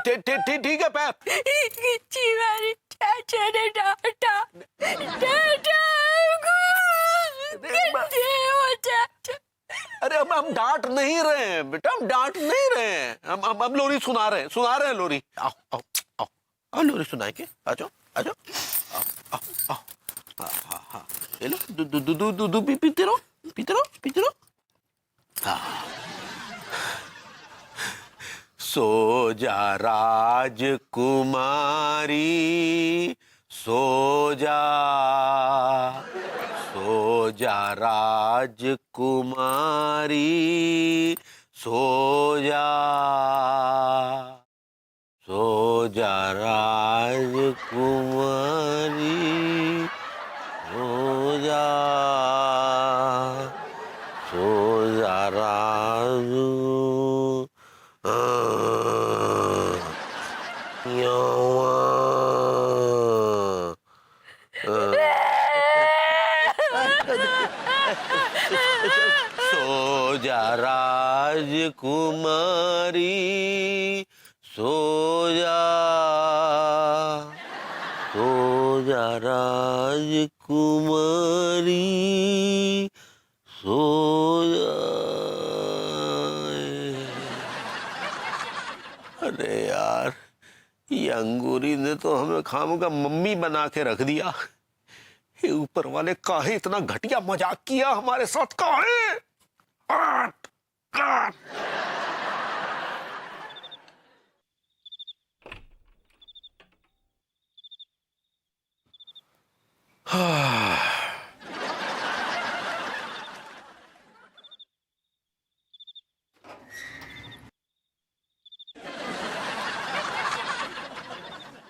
ठीक है पैर। चिवारी चाचा ने डांटा। अरे हम डांट नहीं रहे हैं बेटा, हम डांट नहीं रहे हैं, हम लोरी सुना रहे हैं लोरी। आओ आओ आओ आओ लोरी सुनाएंगे, आ जाओ आ जाओ, आओ आओ आओ, हाँ हाँ ये लो दूध पीते रहो पीते रहो पीते रहो। हाँ। सो जा राजकुमारी सो जा राजकुमारी सो जा राजकुमारी सो जा राजू। सो जा राजकुमारी सो जा राजकुमारी सो जा। अरे यार ये अंगूरी ने तो हमें खामोगा मम्मी बना के रख दिया। ये ऊपर वाले काहे इतना घटिया मजाक किया हमारे साथ, काहे?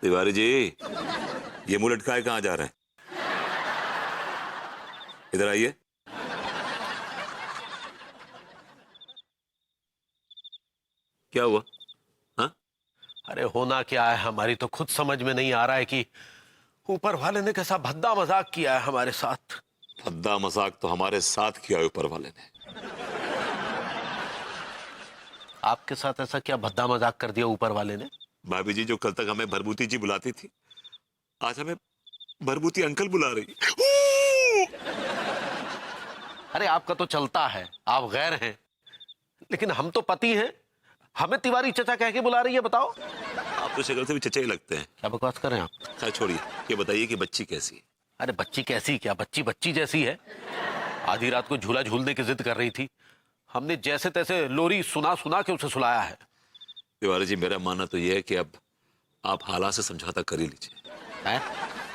तिवारी जी, ये मुंह लटकाए कहाँ जा रहे हैं? इधर आइए। क्या हुआ? हाँ? अरे होना क्या है, हमारी तो खुद समझ में नहीं आ रहा है कि ऊपर वाले ने कैसा भद्दा मजाक किया है हमारे साथ। भद्दा मजाक तो हमारे साथ किया है ऊपर वाले ने। आपके साथ ऐसा क्या भद्दा मजाक कर दिया ऊपर वाले ने? भाभी जी जो कल तक हमें भरभूति जी बुलाती थी, आज हमें भरभूति अंकल बुला रही। अरे आपका तो चलता है, आप गैर हैं, लेकिन हम तो पति हैं, हमें तिवारी चचा कह के बुला रही है, बताओ। आप तो शक्ल से भी चचा ही लगते हैं। क्या बकवास कर रहे हैं आप? खैर छोड़िए, ये बताइए कि बच्ची कैसी है? अरे बच्ची कैसी क्या, बच्ची जैसी है। आधी रात को झूला झूलने की जिद कर रही थी, हमने जैसे तैसे लोरी सुना के उसे सुलाया है। तिवारी जी मेरा मानना तो यह है कि अब आप हालात से समझौता कर ही लीजिए।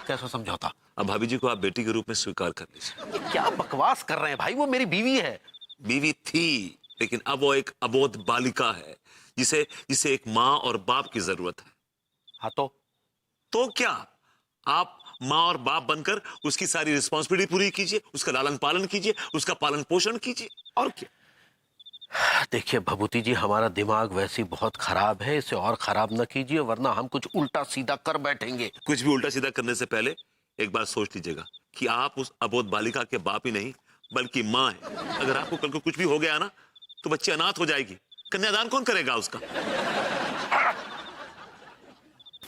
कैसा समझौता? अब भाभी जी को आप बेटी के रूप में स्वीकार कर लीजिए। ये क्या बकवास कर रहे हैं भाई, वो मेरी बीवी है। बीवी थी, लेकिन अब वो एक अबोध बालिका है जिसे एक माँ और बाप की जरूरत है। हाँ तो क्या आप माँ और बाप बनकर उसकी सारी रिस्पॉन्सिबिलिटी पूरी कीजिए, उसका लालन पालन कीजिए, उसका पालन पोषण कीजिए, और क्या। देखिए भभूति जी, हमारा दिमाग वैसे बहुत खराब है, इसे और खराब न कीजिए वरना हम कुछ उल्टा सीधा कर बैठेंगे। कुछ भी उल्टा सीधा करने से पहले एक बार सोच लीजिएगा कि आप उस अबोध बालिका के बाप ही नहीं बल्कि माँ है। अगर आपको कल को कुछ भी हो गया ना तो बच्ची अनाथ हो जाएगी, कन्यादान कौन करेगा उसका?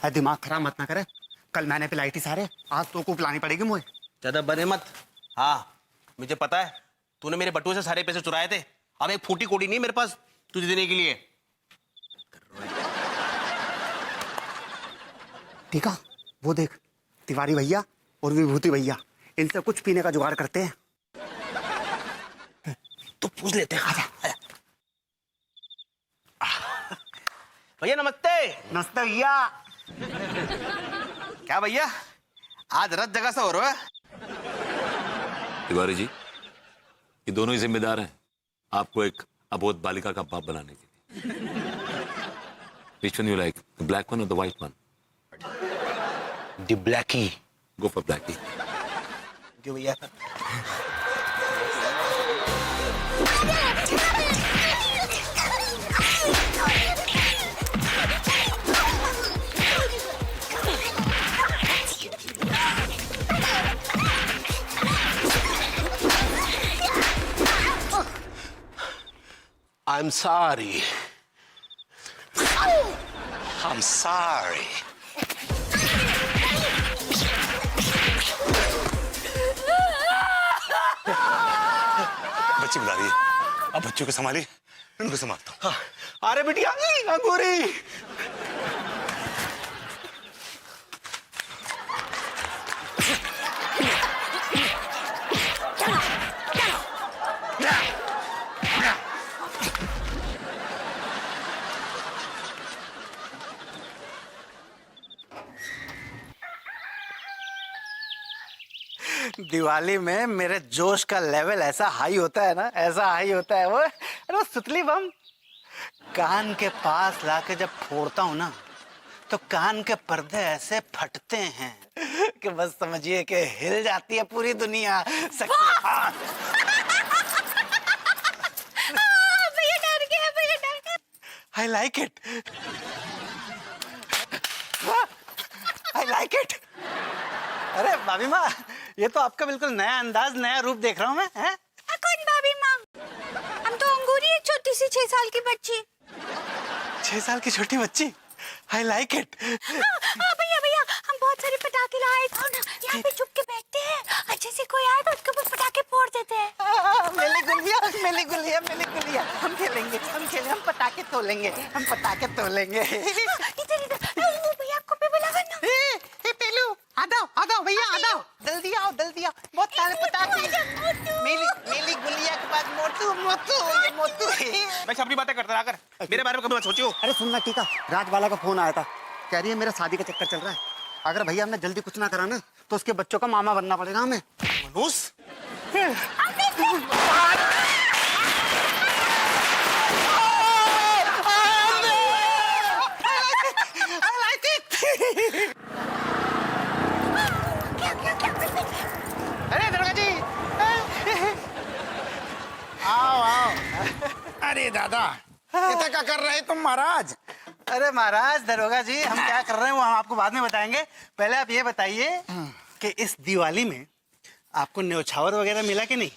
दिमाग खराब मत ना करे, कल मैंने पिलाई थी सारे, आज तो को पिलानी पड़ेगी मुझे। ज्यादा बने मत। हाँ मुझे पता है, तूने मेरे बटुए से सारे पैसे चुराए थे। अब एक फूटी कोड़ी नहीं मेरे पास तुझे देने के लिए। ठीक है, वो देख तिवारी भैया और विभूति भैया, इनसे कुछ पीने का जुगाड़ करते हैं। तो पूछ लेते हैं। आजा आजा। भैया नमस्ते। नमस्ते भैया। क्या भैया आज रथ जगह सा हो रहा है? तिवारी जी ये दोनों ही जिम्मेदार हैं आपको एक अबोध बालिका का बाप बनाने के लिए। Which one you like, the black one or the white one? The blackie. Go for blackie. क्यों भैया? I'm sorry. I'm sorry. बच्ची बुला रही है, अब बच्चों को संभालिए, इनको संभालता हूँ। अरे बिटिया अंगूरी। दिवाली में मेरे जोश का लेवल ऐसा हाई होता है ना, ऐसा हाई होता है वो। अरे वो सुतली बम कान के पास लाके जब फोड़ता हूँ ना, तो कान के पर्दे ऐसे फटते हैं कि बस समझिए कि हिल जाती है पूरी दुनिया। भैया डर गया, भैया डर गया। I like it, I like it. अरे भाभी माँ, ये तो आपका बिल्कुल नया अंदाज, नया रूप देख रहा हूँ मैं। हैं? कौन भाभी माँ? हम तो अंगूरी है, छोटी सी 6 साल की बच्ची। 6 साल की छोटी बच्ची, आई लाइक इट। भैया भैया, हम बहुत सारे पटाखे लाए थे ना, यहाँ पे चुप के बैठते हैं, अच्छे से कोई आए तो उसके ऊपर पटाखे फोड़ देते हैं। मेली गुलिया, मेली गुलिया, मेली गुलिया, हम खेलेंगे, हम खेलेंगे, हम पटाखे तोलेंगे, हम पटाखे तोलेंगे। इधर इधर, भैया आपको भी बुला करना। पेलू, आ जाओ भैया, आ जाओ, जल्दी आओ, जल्दी आओ। बहुत सारे पटाखे। मेली गुलिया के पास मोटू, मोटू, ये मोटू है। मैं अपनी बातें करता रहा कर, मेरे बारे में कभी मत सोचियो। अरे सुनना टीका, राजबाला का फोन आया था, कह रही है मेरा शादी का चक्कर चल रहा है, अगर भैया हमने जल्दी कुछ ना करा ना तो उसके बच्चों का मामा बनना पड़ेगा हमें। मनूस, अरे दरोगा जी, आओ आओ। अरे दादा, इतना क्या कर रहे तुम महाराज? अरे महाराज, दरोगा जी, हम क्या कर रहे हैं वो हम आपको बाद में बताएंगे। पहले आप ये बताइए कि इस दिवाली में आपको न्योछावर वगैरह मिला कि नहीं?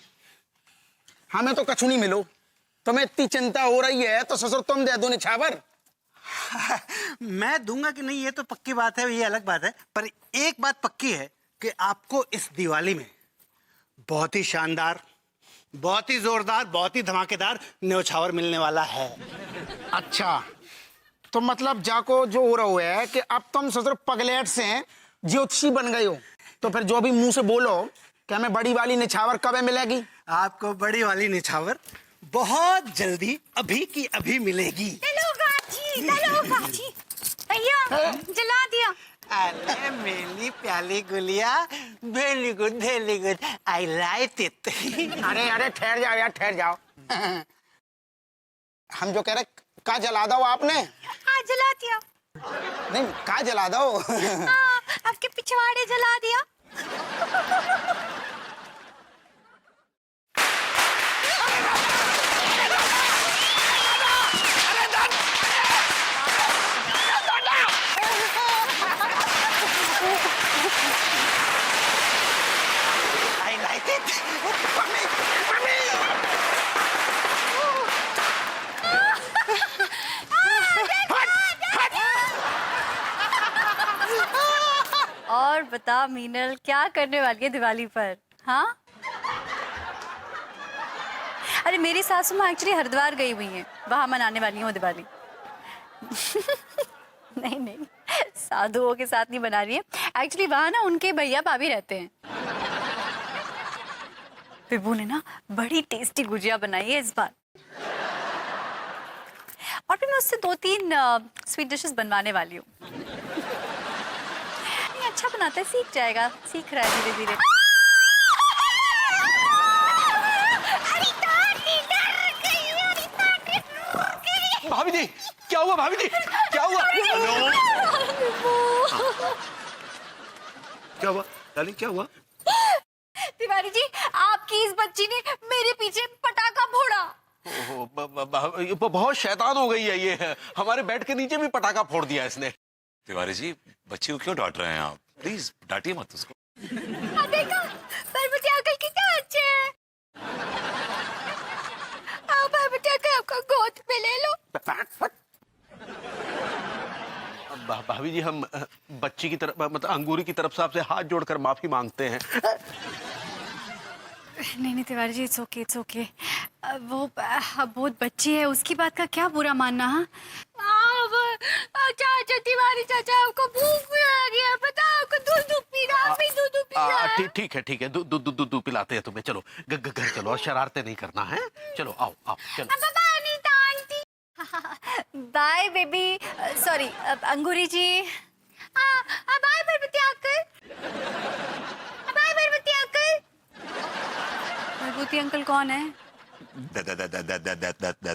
हमें तो कछु नहीं मिलो। तुम्हें इतनी चिंता हो रही है तो ससुर तुम दे दो निछावर। मैं दूंगा कि नहीं ये तो पक्की बात है, ये अलग बात है, पर एक बात पक्की है कि आपको इस दिवाली में बहुत ही शानदार, बहुत ही जोरदार, बहुत ही धमाकेदार न्योछावर मिलने वाला है। अच्छा, तो मतलब जाको जो हो रहा है कि अब तुम ससुर पगलेट से ज्योतिषी बन गए हो, तो फिर जो भी मुंह से बोलो कि हमें बड़ी वाली निछावर कब मिलेगी? आपको बड़ी वाली निछावर बहुत जल्दी, अभी की अभी मिलेगी। भैया जला दिया। अरे मेरी प्याली Gulia, very good, very good, I like it. अरे अरे ठहर जाओ यार, ठहर जाओ। हम जो कह रहे का जला दो आपने? हाँ जला दिया। नहीं, का जला दो। हाँ, आपके पिछवाड़े जला दिया। I like it. और बता मीनल, क्या करने वाली है दिवाली पर? हाँ, अरे मेरी सासू माँ एक्चुअली हरिद्वार गई हुई हैं, वहां मनाने वाली हूँ दिवाली। नहीं नहीं, साधुओं के साथ नहीं बना रही है, एक्चुअली वहां ना उनके भैया भाभी रहते हैं। विभू ने ना बड़ी टेस्टी गुजिया बनाई है इस बार, और फिर मैं उससे 2-3 स्वीट डिशेस बनवाने वाली हूँ। अच्छा बनाता है, सीख जाएगा, सीख रहा है धीरे धीरे। भाभी जी क्या हुआ? भाभी जी क्या हुआ? क्या हुआ डार्लिंग, क्या हुआ? तिवारी जी, आपकी इस बच्ची ने मेरे पीछे पटाखा फोड़ा। बहुत शैतान हो गई है ये, हमारे बेड के नीचे भी पटाखा फोड़ दिया इसने। तिवारी जी, बच्ची को क्यों डांट रहे हैं आप? प्लीज डांटिए मत उसको। देखा, पार्वती अंकल कितना अच्छे हैं। आओ पार्वती अंकल, आपका गोद पे ले लो। भाभी जी, हम बच्ची की तरफ, मतलब अंगूरी की तरफ से आपसे हाथ जोड़कर माफी मांगते हैं। नहीं नहीं तिवारी जी, इट्स ओके। वो बहुत बच्ची है, उसकी बात का क्या बुरा मानना। हाँ चाचा, तिवारी चाचा, आपको भूख लगी है, बताओ, आपको दूध पीना, दूध पीना। ठीक है, दूध पिलाते हैं तुम्हें। चलो घर चलो, और शरारतें नहीं करना है। चलो आओ चलो। Bye baby, sorry Angoori ji. Bye Bharbhati uncle. Bye Bharbhati uncle. Bharbhati uncle कौन है?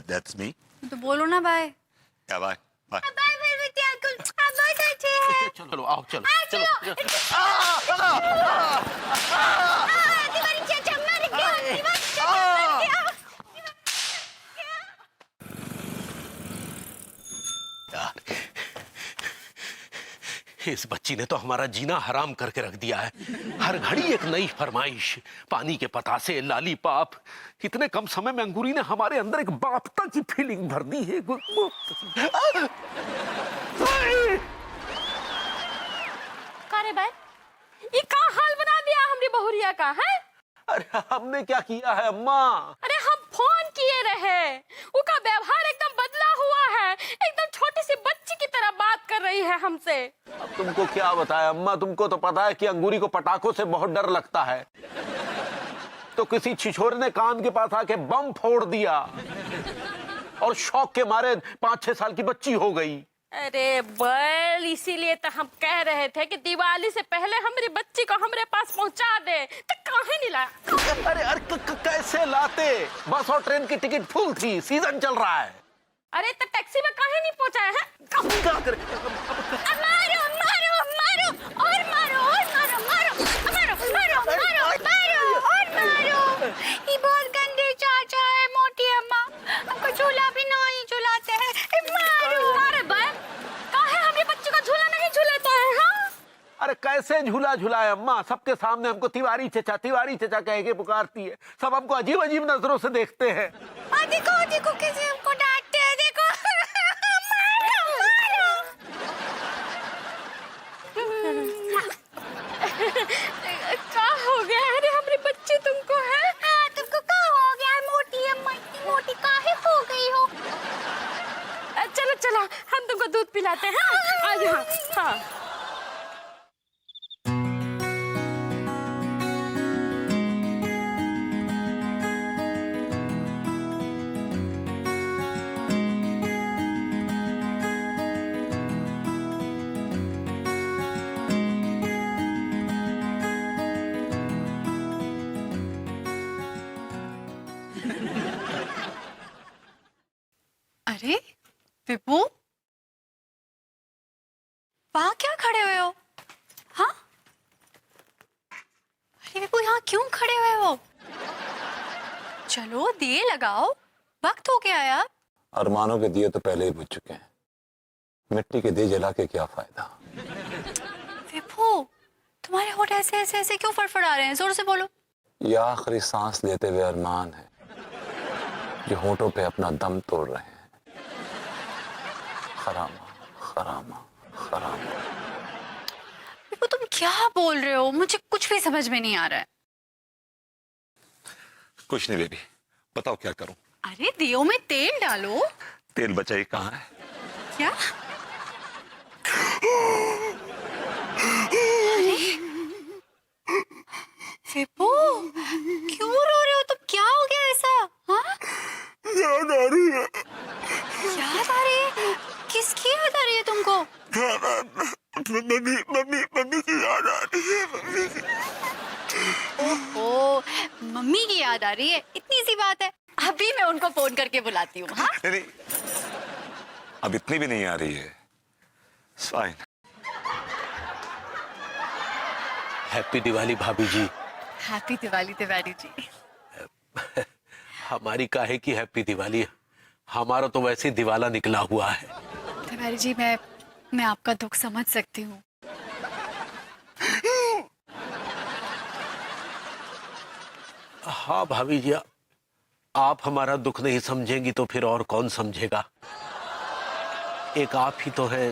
That's me. तो बोलो ना bye. Yeah, bye. Bye. Bye Bharbhati uncle, आप बहुत अच्छे हैं। चलो आओ चलो। तिवारी चाचा मर गया, तिवारी चाचा मर गया। यार, इस बच्ची ने तो हमारा जीना हराम करके रख दिया है। हर घड़ी एक नई फरमाइश, पानी के पतासे, लॉलीपॉप। इतने कम समय में अंगूरी ने हमारे अंदर एक बापता की फीलिंग भर दी है। अरे भाई, ये का हाल बना दिया हमरी बहुरिया का है? अरे हमने क्या किया है अम्मा? अरे हम फोन किए रहे, उसका व्यवहार एकदम बदला हुआ है, एकदम छोटी सी बच्ची की तरह बात कर रही है हमसे। अब तुमको क्या बताया अम्मा, तुमको तो पता है कि अंगूरी को पटाखों से बहुत डर लगता है। तो किसी छिछोरे ने कान के पास आके बम फोड़ दिया और शौक के मारे 5-6 साल की बच्ची हो गई। अरे बल, इसीलिए तो हम कह रहे थे कि दिवाली से पहले हमारी बच्ची को हमारे पास पहुंचा दे, तो काहे नहीं लाया? अरे कैसे लाते? बस और ट्रेन की टिकट फुल थी, सीजन चल रहा है। अरे तो टैक्सी में काहे नहीं पहुंचाया है? क्या करे? मारो मारो मारो और मारो और मारो मारो मारो मारो मारो मारो और मारो। ये बहुत गंदे चाचा है, मोटी अम्मा हमको झूला भी नहीं झुलाते हैं। मारो। अरे बे, काहे हमारी बच्ची को झूला नहीं झूलाता है? हाँ, अरे कैसे झूला झुलाए अम्मा? सबके सामने हमको तिवारी चचा कह के पुकारती है। सब हमको अजीब अजीब नजरों से देखते हैं। देखो कैसे हमको डांटते हैं, देखो। मारो मारो। क्या हो गया? अरे हमारी बच्ची तुमको है? तुमको क्या हो गया? मोटी अम्मा इतनी मोटी काहे हो गई हो? चलो चलो, हम तुमको दूध पिलाते हैं। आज हाँ। अरे विपू, वहां क्या खड़े हुए हो? हाँ, अरे विपू, यहाँ क्यों खड़े हुए हो? चलो दिए लगाओ, वक्त हो गया यार। अरमानों के दिए तो पहले ही बुझ चुके हैं, मिट्टी के दिए जला के क्या फायदा। विपू, तुम्हारे होठ ऐसे ऐसे ऐसे क्यों फड़फड़ा रहे हैं? जोर से बोलो। ये आखिरी सांस लेते हुए अरमान है जो होठों पे अपना दम तोड़ रहे हैं। खरामा खरामा खरामा। विपू, तुम क्या बोल रहे हो? मुझे कुछ भी समझ में नहीं आ रहा है। कुछ नहीं बेबी, बताओ क्या करूं? अरे दियो में तेल डालो। तेल बचाई कहाँ है? क्या? विपू, क्यों रो रहे हो तुम? क्या हो गया ऐसा? हाँ? याद आ रही है। याद आ रही है? किसकी याद आ रही है तुमको? मम्मी की याद आ रही है। ओहो, मम्मी की याद आ रही है? इतनी सी बात है, अभी मैं उनको फोन करके बुलाती हूँ। हाँ? नहीं, अब इतनी भी नहीं आ रही है। फाइन। हैप्पी दिवाली भाभी जी। हैप्पी दिवाली तिवारी जी। हमारी काहे की हैप्पी दिवाली? हमारा तो वैसे ही दिवाला निकला हुआ है। तिवारी जी, मैं आपका दुख समझ सकती हूँ। हाँ भाभी जी, आप हमारा दुख नहीं समझेंगी तो फिर और कौन समझेगा? एक आप ही तो है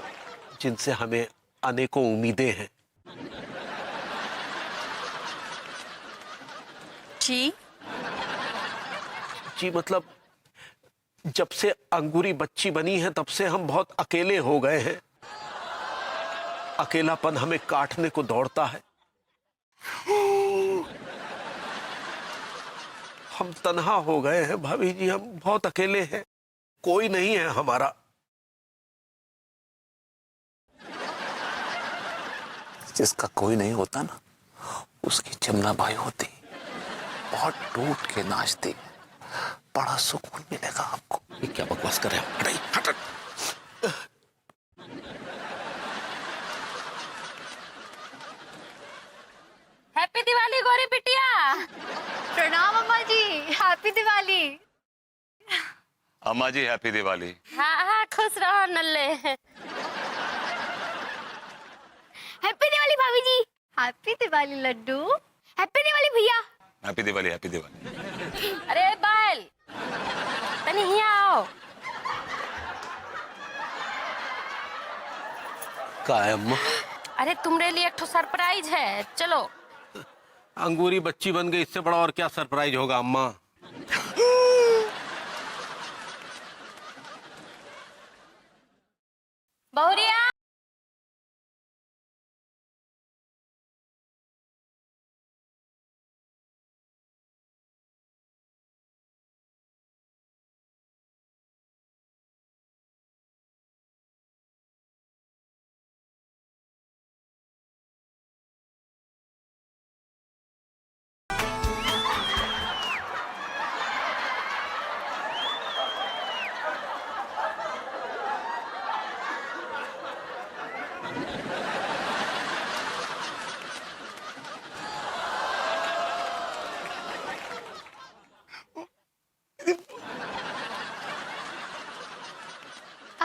जिनसे हमें अनेकों उम्मीदें हैं। जी जी मतलब जब से अंगूरी बच्ची बनी है तब से हम बहुत अकेले हो गए हैं। अकेलापन हमें काटने को दौड़ता है। हम तन्हा हो गए हैं भाभी जी, हम बहुत अकेले हैं, कोई नहीं है हमारा। जिसका कोई नहीं होता ना, उसकी जमुना बाई होती, बहुत टूट के नाचती, बड़ा सुकून मिलेगा आपको। ये क्या बकवास कर रहे हो? नहीं, हट हट। हैप्पी दिवाली गौरी बिटिया। प्रणाम अम्मा जी, हैप्पी दिवाली। अम्मा जी हैप्पी दिवाली। हाँ हाँ, खुश रहो नल्ले। हैप्पी दिवाली भाभी जी। हैप्पी दिवाली लड्डू। हैप्पी दिवाली भैया। Happy Diwali happy Diwali. अरे बैल, तनी हिया आओ। का है अम्मा? अरे तुम्हारे लिए एक ठो सरप्राइज है, चलो। अंगूरी बच्ची बन गई, इससे बड़ा और क्या सरप्राइज होगा अम्मा? बहुरिया,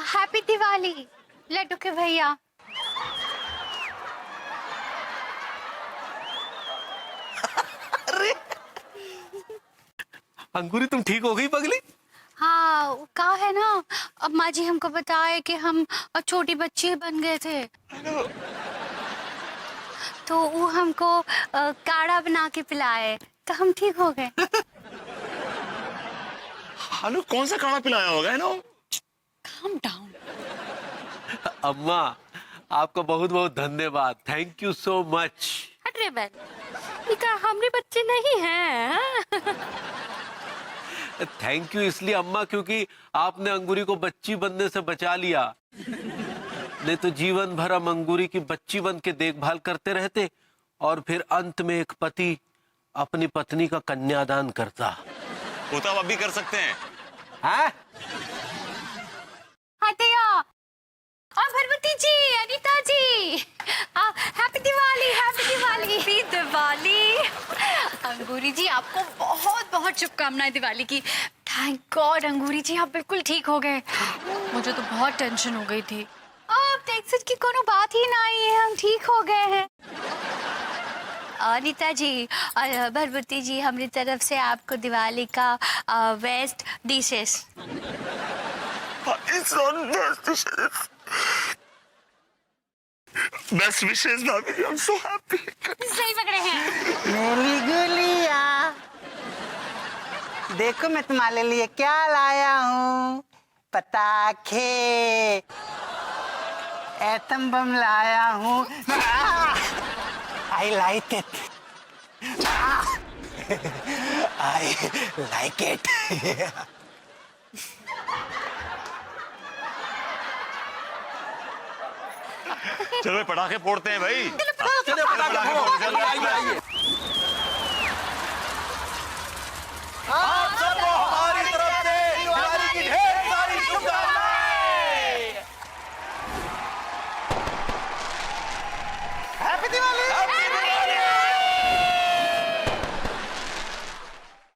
हैप्पी दिवाली लड्डू के भैया। अंगूरी तुम ठीक हो गई पगली? हाँ, कहा है ना, अम्मा जी हमको बताए कि हम छोटी बच्ची बन गए थे, तो वो हमको काढ़ा बना के पिलाए तो हम ठीक हो गए। हालो कौन सा काढ़ा पिलाया होगा है ना? Calm down. अम्मा आपका बहुत बहुत धन्यवाद, थैंक यू सो मच। हट रे बैल, ये क्या हमरे बच्चे नहीं हैं? थैंक यू इसलिए अम्मा क्योंकि आपने अंगूरी को बच्ची बनने से बचा लिया, नहीं तो जीवन भर हम अंगूरी की बच्ची बन के देखभाल करते रहते और फिर अंत में एक पति अपनी पत्नी का कन्यादान करता। वो तो आप भी कर सकते हैं। हाँ? हटिया और Bharvati ji, Anita ji, happy Diwali, happy Diwali. Happy Diwali. Angoori ji आपको बहुत बहुत शुभकामनाएं दिवाली की। थैंक गॉड अंगूरी जी आप बिल्कुल ठीक हो गए, मुझे तो बहुत टेंशन हो गई थी। अब टेंशन की कोनो बात ही ना आई है, हम ठीक हो गए हैं। अनीता जी और भरवती जी, हमारी तरफ से आपको दिवाली का बेस्ट डिशेस। बेस्ट विशेस भाभी, आई एम सो हैप्पी। सही पकड़े हैं। मेरी गुलिया, देखो मैं तुम्हारे लिए क्या लाया हूँ, पटाखे, एटम बम लाया हूँ। I like it, I like it. चलो भाई पटाखे फोड़ते हैं भाई। चलिए पटाखे फोड़ो, चलो, आइए, आइए। आप सब